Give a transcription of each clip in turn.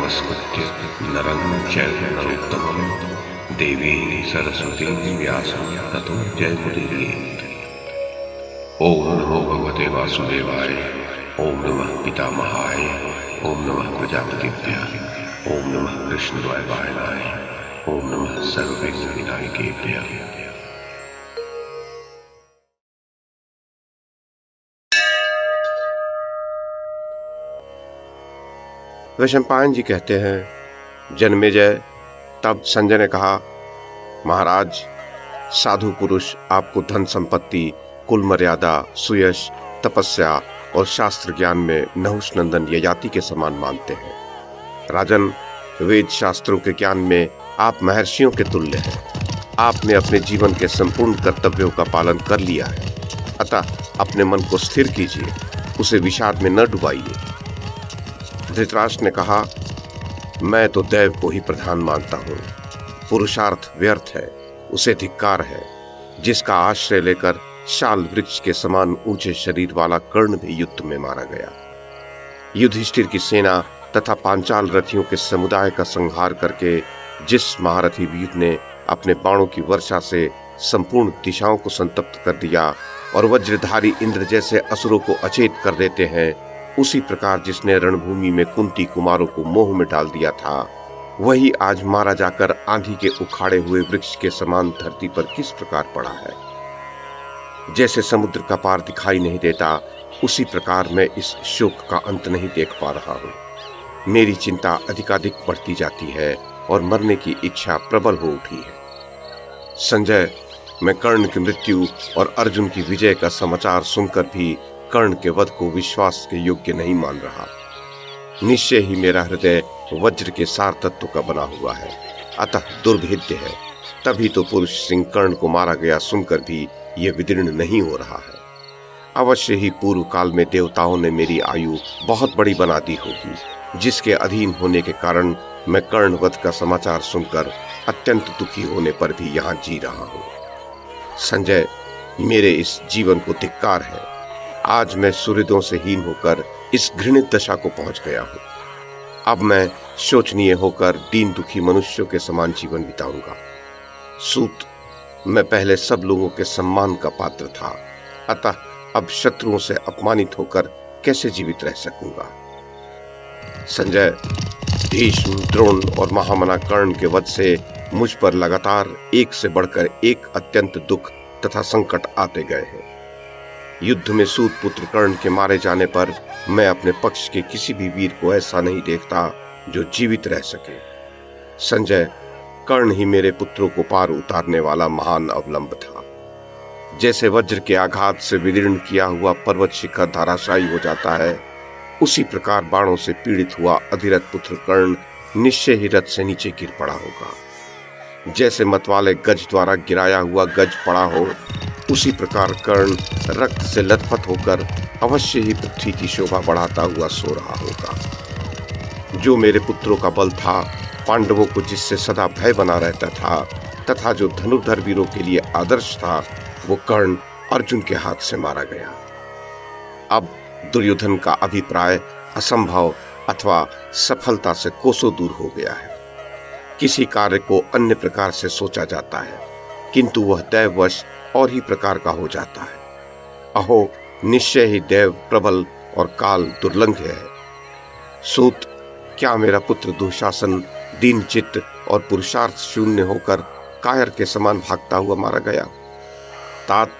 नमस्कृत्य नरं चैव नरोत्तमं देवीं सरस्वतीं व्यासं ततो जयमुदीरयेत्। ओम नमो भगवते वासुदेवाय। ओम नमः पितामहाय। ओम नमः प्रजापतिभ्यः। ओम नमः कृष्णद्वैपायनाय। ओम नमः सर्वविघ्नविनायकेभ्यः। वैशंपायन जी कहते हैं, जन्मेजय। तब संजय ने कहा, महाराज, साधु पुरुष आपको धन संपत्ति, कुल मर्यादा, सुयश, तपस्या और शास्त्र ज्ञान में नहुष नंदन ययाति के समान मानते हैं। राजन, वेद शास्त्रों के ज्ञान में आप महर्षियों के तुल्य हैं। आपने अपने जीवन के संपूर्ण कर्तव्यों का पालन कर लिया है, अतः अपने मन को स्थिर कीजिए, उसे विषाद में न डुबाइए। धृतराष्ट्र ने कहा, मैं तो दैव को ही प्रधान मानता हूँ। पुरुषार्थ व्यर्थ है, उसे धिक्कार है। जिसका आश्रय लेकर शाल वृक्ष के समान ऊंचे शरीर वाला कर्ण भी युद्ध में मारा गया। युधिष्ठिर की सेना तथा पांचाल रथियों के समुदाय का संहार करके जिस महारथी वीर ने अपने बाणों की वर्षा से संपूर्ण दिशाओं को संतप्त कर दिया और वज्रधारी इंद्र जैसे असुरों को अचेत कर देते हैं, उसी प्रकार जिसने रणभूमि में कुंती कुमारों को मोह में डाल दिया था, वही आज मारा जाकर आंधी के उखाड़े हुए वृक्ष के समान धरती पर किस प्रकार पड़ा है। जैसे समुद्र का पार दिखाई नहीं देता, उसी प्रकार मैं इस शोक का अंत नहीं देख पा रहा हूँ। मेरी चिंता अधिकाधिक बढ़ती जाती है और मरने की इच्छा प्रबल हो उठी है। संजय, मैं कर्ण की मृत्यु और अर्जुन की विजय का समाचार सुनकर भी कर्ण के वध को विश्वास के योग्य नहीं मान रहा। निश्चय ही मेरा हृदय वज्र के सार तत्व का बना हुआ है, अतः दुर्भेद्य है। तभी तो पुरुष सिंह कर्ण को मारा गया सुनकर भी यह विदीर्ण नहीं हो रहा है। अवश्य ही पूर्व काल में देवताओं ने मेरी आयु बहुत बड़ी बना दी होगी, जिसके अधीन होने के कारण मैं कर्ण वध का समाचार सुनकर अत्यंत दुखी होने पर भी यहाँ जी रहा हूँ। संजय, मेरे इस जीवन को धिक्कार है। आज मैं सुहृदों से हीन होकर इस घृणित दशा को पहुंच गया हूं। अब मैं शोचनीय होकर दीन दुखी मनुष्यों के समान जीवन बिताऊंगा। सूत, मैं पहले सब लोगों के सम्मान का पात्र था, अतः अब शत्रुओं से अपमानित होकर कैसे जीवित रह सकूंगा। संजय, भीष्म, द्रोण और महामना कर्ण के वध से मुझ पर लगातार एक से बढ़कर एक अत्यंत दुख तथा संकट आते गए हैं। युद्ध में सूत पुत्र कर्ण के मारे जाने पर मैं अपने पक्ष के किसी भी वीर को ऐसा नहीं देखता जो जीवित रह सके। संजय, कर्ण ही मेरे पुत्रों को पार उतारने वाला महान अवलंब था। जैसे वज्र के आघात से विदीर्ण किया हुआ पर्वत शिखर धराशायी हो जाता है, उसी प्रकार बाणों से पीड़ित हुआ अधिरथ पुत्र कर्ण निश्चय ही रथ से नीचे गिर पड़ा होगा। जैसे मतवाले गज द्वारा गिराया हुआ गज पड़ा हो, उसी प्रकार कर्ण रक्त से लथपथ होकर अवश्य ही पृथ्वी की शोभा बढ़ाता हुआ सो रहा होगा। जो मेरे पुत्रों का बल था, पांडवों को जिससे सदा भय बना रहता था तथा जो धनुर्धर वीरों के लिए आदर्श था, वो कर्ण अर्जुन के हाथ से मारा गया। अब दुर्योधन का अभिप्राय असंभव अथवा सफलता से कोसों दूर हो गया है। किसी कार्य को अन्य प्रकार से सोचा जाता है, किंतु वह दैववश और ही प्रकार का हो जाता है। अहो, निश्चय ही देव प्रबल और काल दुर्लंघ्य है। सूत, क्या मेरा पुत्र दुशासन दीन चित्त और पुरुषार्थ शून्य होकर कायर के समान भागता हुआ मारा गया? तात,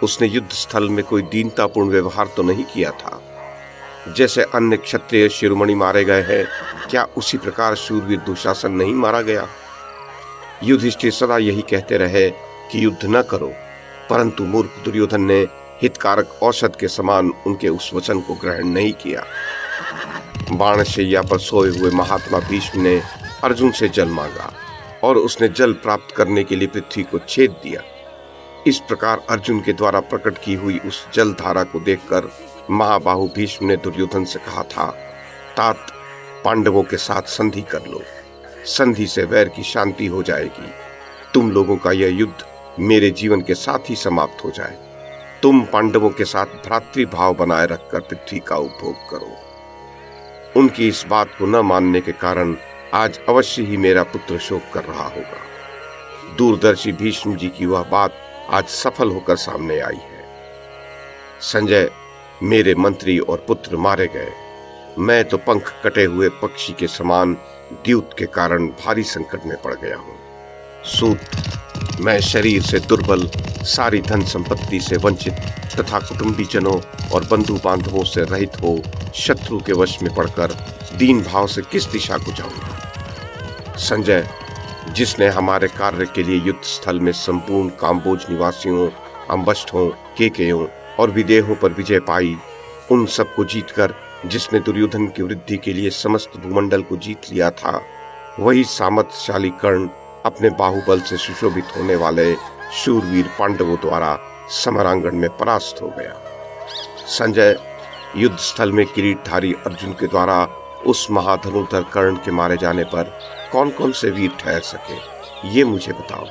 उसने युद्ध स्थल में कोई दीनतापूर्ण व्यवहार तो नहीं किया था। जैसे अन्य क्षत्रिय शिरोमणि मारे गए हैं, क्या उसी प्रकार शूरवीर दुशासन नहीं मारा गया? युधिष्ठिर सदा यही कहते रहे कि युद्ध न करो, परंतु मूर्ख दुर्योधन ने हितकारक औषध के समान उनके उस वचन को ग्रहण नहीं किया। बाणशैया पर सोए हुए महात्मा भीष्म ने अर्जुन से जल मांगा और उसने जल प्राप्त करने के लिए पृथ्वी को छेद दिया। इस प्रकार अर्जुन के द्वारा प्रकट की हुई उस जल धारा को देखकर महाबाहु भीष्म ने दुर्योधन से कहा था, तात, पांडवों के साथ संधि कर लो। संधि से वैर की शांति हो जाएगी। तुम लोगों का यह युद्ध मेरे जीवन के साथ ही समाप्त हो जाए। तुम पांडवों के साथ भ्रातृभाव बनाए रखकर पृथ्वी का उपभोग करो। उनकी इस बात को न मानने के कारण आज अवश्य ही मेरा पुत्र शोक कर रहा होगा। दूरदर्शी भीष्म जी की वह बात आज सफल होकर सामने आई है। संजय, मेरे मंत्री और पुत्र मारे गए। मैं तो पंख कटे हुए पक्षी के समान द्यूत के कारण भारी संकट में पड़ गया हूं। सूत, मैं शरीर से दुर्बल, सारी धन संपत्ति से वंचित तथा कुटुंबीजनों और बंधु बांधवों से रहित हो शत्रु के वश में पड़कर दीन भाव से किस दिशा को जाऊंगा। संजय, जिसने हमारे कार्य के लिए युद्ध स्थल में संपूर्ण काम्बोज निवासियों, अम्बष्ठों, केकयों और विदेहों पर विजय पाई, उन सबको जीतकर जिसने दुर्योधन की वृद्धि के लिए समस्त भूमंडल को जीत लिया था, वही सामर्थ्यशाली कर्ण अपने बाहुबल से सुशोभित होने वाले शूरवीर पांडवों द्वारा समरांगण में परास्त हो गया। संजय, युद्ध स्थल में किरीटधारी अर्जुन के द्वारा उस महाधनुर्धर कर्ण के मारे जाने पर कौन कौन से वीर ठहर सके, ये मुझे बताओ।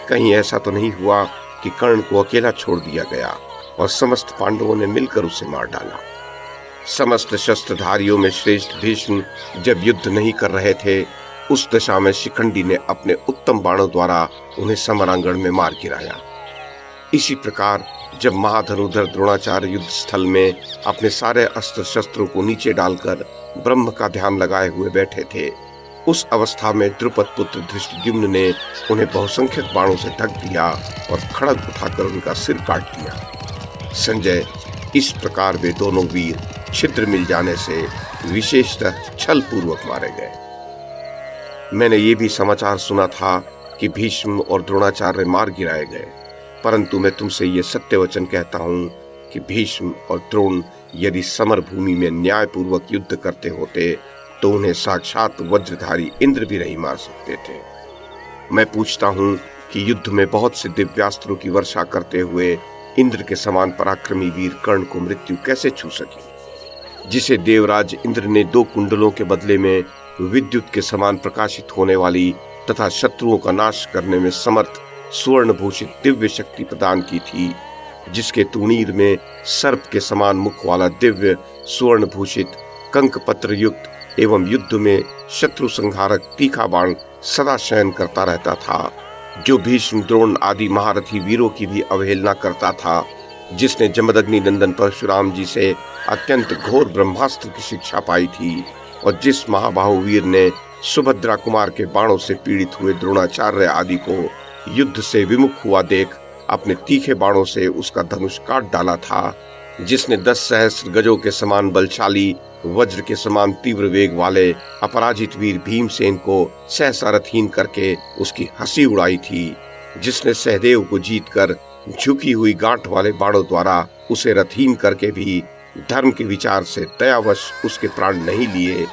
कहीं ऐसा तो नहीं हुआ कि कर्ण को अकेला छोड़ दिया गया और समस्त पांडवों ने मिलकर उसे मार डाला। समस्त शस्त्रधारियों में श्रेष्ठ भीष्म जब युद्ध नहीं कर रहे थे, उस दशा में शिखंडी ने अपने उत्तम बाणों द्वारा उन्हें समरांगण में मार गिराया। इसी प्रकार जब महाधनुर्धर द्रोणाचार्य युद्ध स्थल में अपने सारे अस्त्र शस्त्रों को नीचे डालकर ब्रह्म का ध्यान लगाए हुए बैठे थे, उस अवस्था में द्रुपद पुत्र धृष्टद्युम्न ने उन्हें बहुसंख्यक बाणों से ढक दिया और खड़ग उठाकर उनका सिर काट दिया। संजय, इस प्रकार वे दोनों वीर छिद्र मिल जाने से विशेषतः छल पूर्वक मारे गए। मैंने ये भी समाचार सुना था कि भीष्म और द्रोणाचार्य मार गिराए गए, परंतु मैं तुमसे ये सत्य वचन कहता हूँ कि भीष्म और द्रोण यदि समर भूमि में न्यायपूर्वक युद्ध करते होते तो उन्हें साक्षात वज्रधारी इंद्र भी नहीं मार सकते थे। मैं पूछता हूँ कि युद्ध में बहुत से दिव्यास्त्रों की वर्षा करते हुए इंद्र के समान पराक्रमी वीर कर्ण को मृत्यु कैसे छू सकी, जिसे देवराज इंद्र ने 2 कुंडलों के बदले में विद्युत के समान प्रकाशित होने वाली तथा शत्रुओं का नाश करने में समर्थ सुवर्ण भूषित दिव्य शक्ति प्रदान की थी, जिसके तूणीर में सर्प के समान मुख वाला दिव्य सुवर्ण भूषित कंक पत्र युक्त एवं युद्ध में शत्रु संहारक तीखा बाण सदा शयन करता रहता था, जो भीष्म द्रोण आदि महारथी वीरों की भी अवहेलना करता था, जिसने जमदग्नि नंदन परशुराम जी से अत्यंत घोर ब्रह्मास्त्र की शिक्षा पाई थी और जिस महाबाहु वीर ने सुभद्रा कुमार के बाणों से पीड़ित हुए द्रोणाचार्य आदि को युद्ध से विमुख हुआ देख अपने तीखे बाणों से उसका धनुष काट डाला था, जिसने 10 सहस्त्र गजों के समान बलशाली वज्र के समान तीव्र वेग वाले अपराजित वीर भीमसेन को सहसा रथहीन करके उसकी हंसी उड़ाई थी, जिसने सहदेव को जीतकर झुकी हुई गांठ वाले बाणों द्वारा उसे रथहीन करके भी धर्म के विचार से दयावश उसके प्राण नहीं लिए,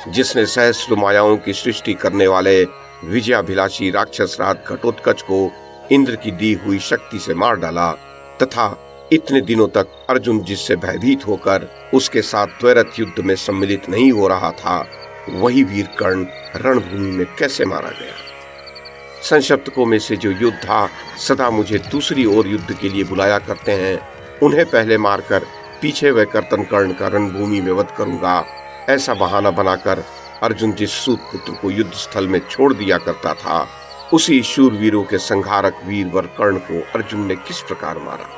जिसने सहस्र मायाओं की सृष्टि करने वाले विजयाभिलाषी राक्षस राज घटोत्कच को इंद्र की दी हुई शक्ति से मार डाला तथा इतने दिनों तक अर्जुन जिससे भयभीत होकर उसके साथ त्वरित युद्ध में सम्मिलित नहीं हो रहा था, वही वीर कर्ण रणभूमि में कैसे मारा गया। संशप्तकों में से जो योद्धा सदा मुझे दूसरी ओर युद्ध के लिए बुलाया करते हैं, उन्हें पहले मारकर पीछे वह कर्तन कर्ण का रणभूमि में वध करूंगा, ऐसा बहाना बनाकर अर्जुन जिस सूत पुत्र को युद्ध स्थल में छोड़ दिया करता था, उसी शूरवीरों के संहारक वीर वर कर्ण को अर्जुन ने किस प्रकार मारा।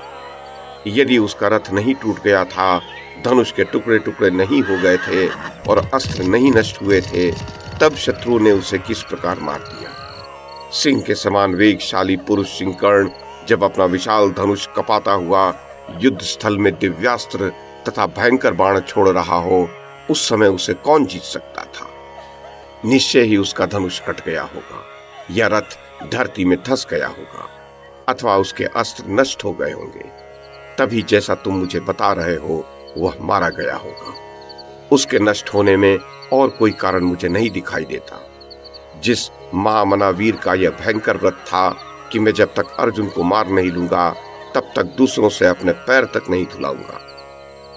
यदि उसका रथ नहीं टूट गया था, धनुष के टुकड़े टुकड़े नहीं हो गए थे और अस्त्र नहीं नष्ट हुए थे, तब शत्रु ने उसे किस प्रकार मार दिया। सिंह के समान वेगशाली पुरुष सिंह कर्ण जब अपना विशाल धनुष कपाता हुआ युद्ध स्थल में दिव्यास्त्र तथा भयंकर बाण छोड़ रहा हो, उस समय उसे कौन जीत सकता था। निश्चय ही उसका धनुष कट गया होगा या रथ धरती में धंस गया होगा अथवा उसके अस्त्र नष्ट हो गए होंगे, तभी जैसा तुम मुझे बता रहे हो वह मारा गया होगा। उसके नष्ट होने में और कोई कारण मुझे नहीं दिखाई देता। जिस महामना वीर का यह भयंकर व्रत था कि मैं जब तक अर्जुन को मार नहीं लूंगा तब तक दूसरों से अपने पैर तक नहीं धुलाऊंगा।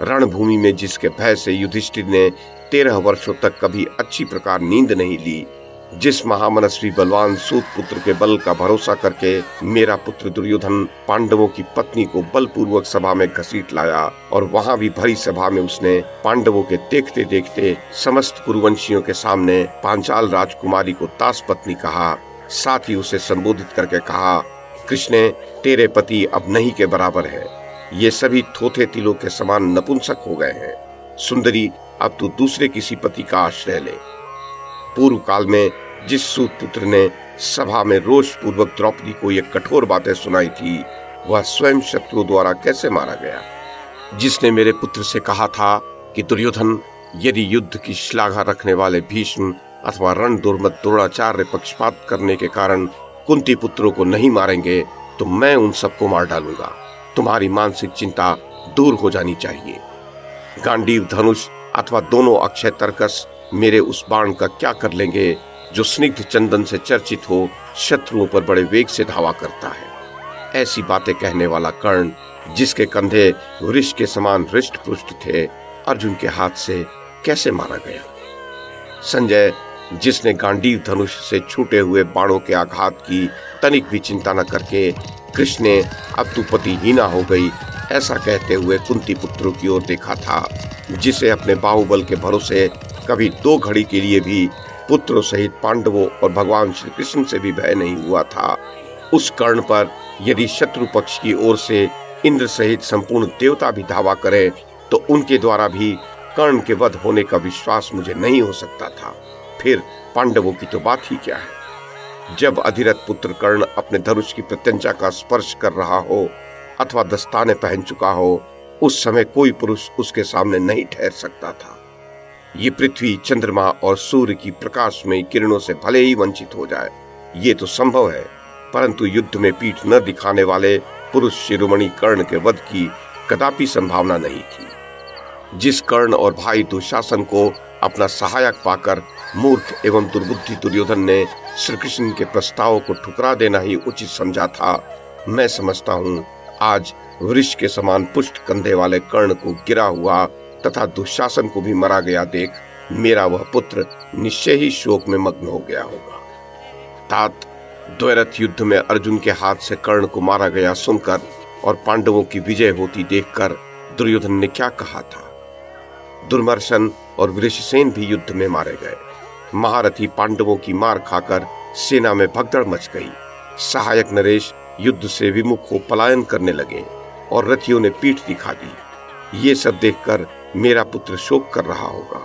रणभूमि में जिसके भय से युधिष्ठिर ने 13 वर्षों तक कभी अच्छी प्रकार नींद नहीं ली, जिस महामनस्वी बलवान सूत पुत्र के बल का भरोसा करके मेरा पुत्र दुर्योधन पांडवों की पत्नी को बलपूर्वक सभा में घसीट लाया और वहां भी भरी सभा में उसने पांडवों के देखते देखते समस्त कुरुवंशियों के सामने पांचाल राजकुमारी को दास पत्नी कहा, साथ ही उसे संबोधित करके कहा, कृष्ण तेरे पति अब नहीं के बराबर है, ये सभी थोथे तिलों के समान नपुंसक हो गए हैं। सुंदरी अब तू दूसरे किसी पति का आश्रय ले। पूर्व काल में जिस सूत पुत्र ने सभा में रोष पूर्वक द्रौपदी को ये कठोर बातें सुनाई थी, वह स्वयं शत्रुओं द्वारा कैसे मारा गया। जिसने मेरे पुत्र से कहा था कि दुर्योधन यदि युद्ध की श्लाघा रखने वाले भीष्म अथवा रण दुर्मत द्रोणाचार्य पक्षपात करने के कारण कुंती पुत्रों को नहीं मारेंगे तो मैं उन सबको मार डालूंगा। तुम्हारी मानसिक चिंता दूर हो जानी चाहिए। गांडीव धनुष अथवा दोनों अक्षय तर्कस मेरे उस बाण का क्या कर लेंगे जो स्निग्ध चंदन से चर्चित हो शत्रुओं पर बड़े वेग से धावा करता है। ऐसी बातें कहने वाला कर्ण, जिसके कंधे वृष के समान हृष्ट पुष्ट थे, अर्जुन के हाथ से कैसे मारा गया। संजय, जिसने गांडीव धनुष से छूटे हुए बाणों के आघात की तनिक भी चिंता न करके कृष्ण ने अब तू पतिहीना हो गई ऐसा कहते हुए कुंती पुत्रों की ओर देखा था, जिसे अपने बाहुबल के भरोसे कभी 2 घड़ी के लिए भी पुत्रों सहित पांडवों और भगवान श्री कृष्ण से भी भय नहीं हुआ था, उस कर्ण पर यदि शत्रु पक्ष की ओर से इंद्र सहित संपूर्ण देवता भी धावा करें तो उनके द्वारा भी कर्ण के वध होने का विश्वास मुझे नहीं हो सकता था। फिर पांडवों की तो बात ही क्या है। जब अधिरथ पुत्र कर्ण अपने धनुष की प्रत्यंचा का स्पर्श कर रहा हो अथवा दस्ताने पहन चुका हो, उस समय कोई पुरुष उसके सामने नहीं ठहर सकता था। ये पृथ्वी, चंद्रमा और सूर्य की प्रकाशमयी किरणों से भले ही वंचित हो जाए, ये तो संभव है, परंतु युद्ध में पीठ न दिखाने वाले पुरुष शिरोमणि कर्ण के वध की कदापि संभावना नहीं थी। जिस कर्ण और भाई दुशासन को अपना सहायक पाकर मूर्ख एवं दुर्बुद्धि दुर्योधन ने श्री कृष्ण के प्रस्ताव को ठुकरा देना ही उचित समझा था, मैं समझता हूँ आज वृष के समान पुष्ट कंधे वाले कर्ण को गिरा हुआ तथा दुशासन को भी मरा गया देख मेरा वह पुत्र निश्चय ही शोक में मग्न हो गया होगा। तात, द्वैरथ युद्ध में अर्जुन के हाथ से कर्ण को मारा गया सुनकर और पांडवों की विजय होती देखकर दुर्योधन ने क्या कहा था। दुर्मर्शन और वृषसेन भी युद्ध में मारे गए। महारथी पांडवों की मार खाकर सेना में भगदड़ मच गई। सहायक नरेश युद्ध से विमुख हो पलायन करने लगे और रथियों ने पीठ दिखा दी। ये सब देखकर मेरा पुत्र शोक कर रहा होगा,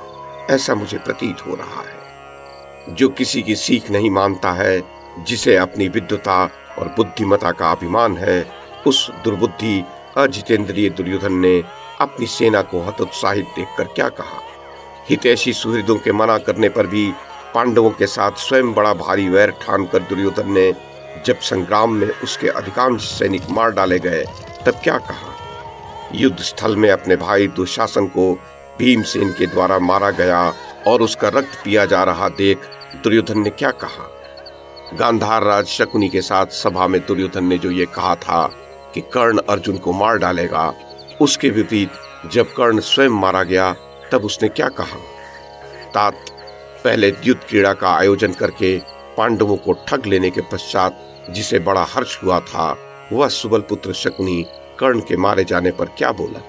ऐसा मुझे प्रतीत हो रहा है। जो किसी की सीख नहीं मानता है, जिसे अपनी विद्वता और बुद्धिमता का अभिमान है, उस दुर्बुद्धि अजितेंद्रिय दुर्योधन ने अपनी सेना को हतोत्साहित देखकर क्या कहा। हितैषी सुहृदों के मना करने पर भी पांडवों के साथ स्वयं बड़ा भारी वैर ठानकर दुर्योधन ने जब संग्राम में उसके अधिकांश सैनिक मार डाले गए तब क्या कहा। युद्ध स्थल में अपने भाई दुशासन को भीमसेन के द्वारा मारा गया और उसका रक्त पिया जा रहा देख दुर्योधन ने क्या कहा। गांधार राज शकुनी के साथ सभा में दुर्योधन ने जो ये कहा था कि कर्ण अर्जुन को मार डालेगा, उसके विपरीत जब कर्ण स्वयं मारा गया तब उसने क्या कहा। तात, पहले युद्ध क्रीड़ा का आयोजन करके पांडवों को ठग लेने के पश्चात जिसे बड़ा हर्ष हुआ था, वह सुबल पुत्र शकुनी कर्ण के मारे जाने पर क्या बोला।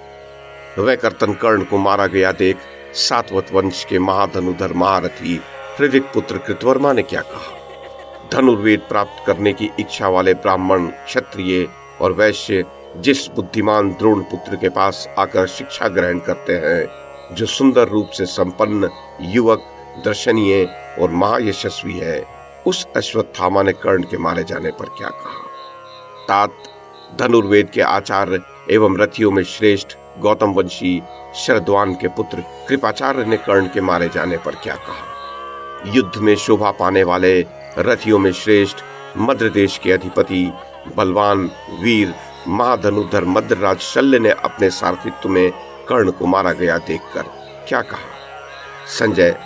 वह कर्तन कर्ण को मारा गया देख सातवत वंश के महाधनुधर महारथी हृदिक पुत्र कृतवर्मा ने क्या कहा। धनुर्वेद प्राप्त करने की इच्छा वाले ब्राह्मण, क्षत्रिय और वैश्य जिस बुद्धिमान द्रोण पुत्र के पास आकर शिक्षा ग्रहण करते हैं, जो सुंदर रूप से संपन्न, युवक, दर्शनीय और महायशस्वी है, उस अश्वत्थामा ने कर्ण के मारे जाने पर क्या कहा। तात, धनुर्वेद के आचार्य एवं रथियों में श्रेष्ठ गौतम वंशी शरद्वान के पुत्र कृपाचार्य ने कर्ण के मारे जाने पर क्या कहा। युद्ध में शोभा पाने वाले रथियों में श्रेष्ठ मद्र देश के अधिपति बलवान वीर महाधनुधर मद्रराज शल्य ने अपने सारथित्व में कर्ण को मारा गया देखकर क्या कहा। संजय,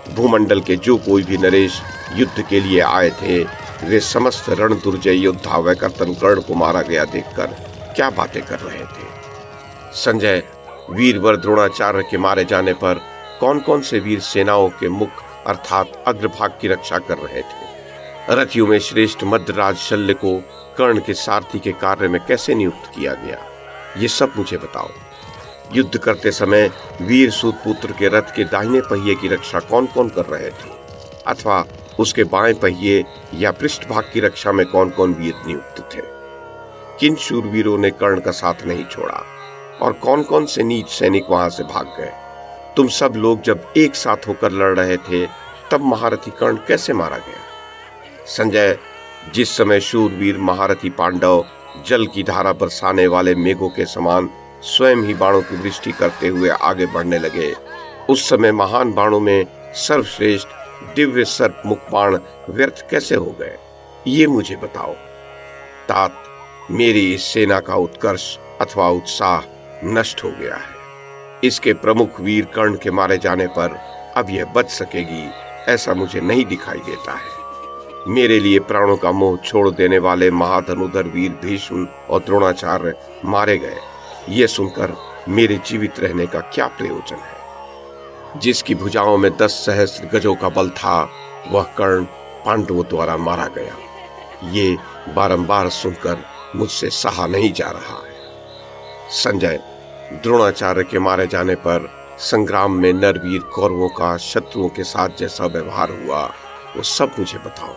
भूमंडल के जो कोई भी नरेश युद्ध के लिए आए थे, वे समस्त रण दुर्जय योद्धा व कर्तन कर्ण को मारा गया देखकर क्या बातें कर रहे थे। संजय, वीरवर द्रोणाचार्य के मारे जाने पर कौन कौन से वीर सेनाओं के मुख अर्थात अग्रभाग की रक्षा कर रहे थे। रथियों में श्रेष्ठ मध्यराज शल्य को कर्ण के सारथी के कार्य में कैसे नियुक्त किया गया, ये सब मुझे बताओ। युद्ध करते समय वीर सूत पुत्र के रथ के दाहिने पहिए की रक्षा कौन कौन कर रहे थे, अथवा उसके बाएं पहिए या पृष्ठभाग की रक्षा में कौन कौन वीर नियुक्त थे। किन शूरवीरों ने कर्ण का साथ नहीं छोड़ा और कौन कौन से नीच सैनिक वहां से भाग गए। तुम सब लोग जब एक साथ होकर लड़ रहे थे तब महारथी कर्ण कैसे मारा गया। संजय, जिस समय शूरवीर महारथी पांडव जल की धारा बरसाने वाले मेघों के समान स्वयं ही बाणों की वृष्टि करते हुए आगे बढ़ने लगे, उस समय महान बाणों में सर्वश्रेष्ठ दिव्य सर्प मुख बाण व्यर्थ कैसे हो गए, ये मुझे बताओ। तात, मेरी इस सेना का उत्कर्ष अथवा उत्साह नष्ट हो गया है। इसके प्रमुख वीर कर्ण के मारे जाने पर अब यह बच सकेगी ऐसा मुझे नहीं दिखाई देता है। मेरे लिए प्राणों का मोह छोड़ देने वाले महाधनुधर वीर भीष्म और द्रोणाचार्य मारे गए, ये सुनकर मेरे जीवित रहने का क्या प्रयोजन है। जिसकी भुजाओं में 10 सहस्त्र गजों का बल था, वह कर्ण पांडवों द्वारा मारा गया। ये बारंबार सुनकर मुझसे सहा नहीं जा रहा है। संजय, द्रोणाचार्य के मारे जाने पर संग्राम में नरवीर कौरवों का शत्रुओं के साथ जैसा व्यवहार हुआ, वो सब मुझे बताओ।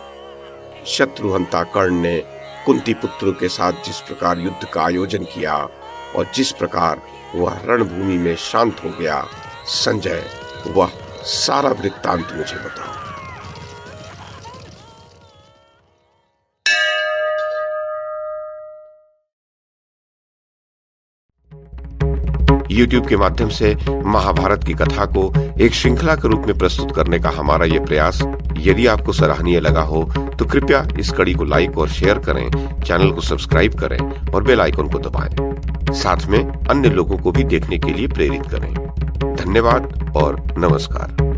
शत्रुहंता कर्ण ने कुंती पुत्रों के साथ जिस प्रकार युद्ध का आयोजन किया और जिस प्रकार वह रणभूमि में शांत हो गया, संजय, वह सारा वृत्तांत मुझे बताओ। YouTube के माध्यम से महाभारत की कथा को एक श्रृंखला के रूप में प्रस्तुत करने का हमारा ये प्रयास यदि आपको सराहनीय लगा हो तो कृपया इस कड़ी को लाइक और शेयर करें, चैनल को सब्सक्राइब करें और बेल आइकन को दबाएं। साथ में अन्य लोगों को भी देखने के लिए प्रेरित करें। धन्यवाद और नमस्कार।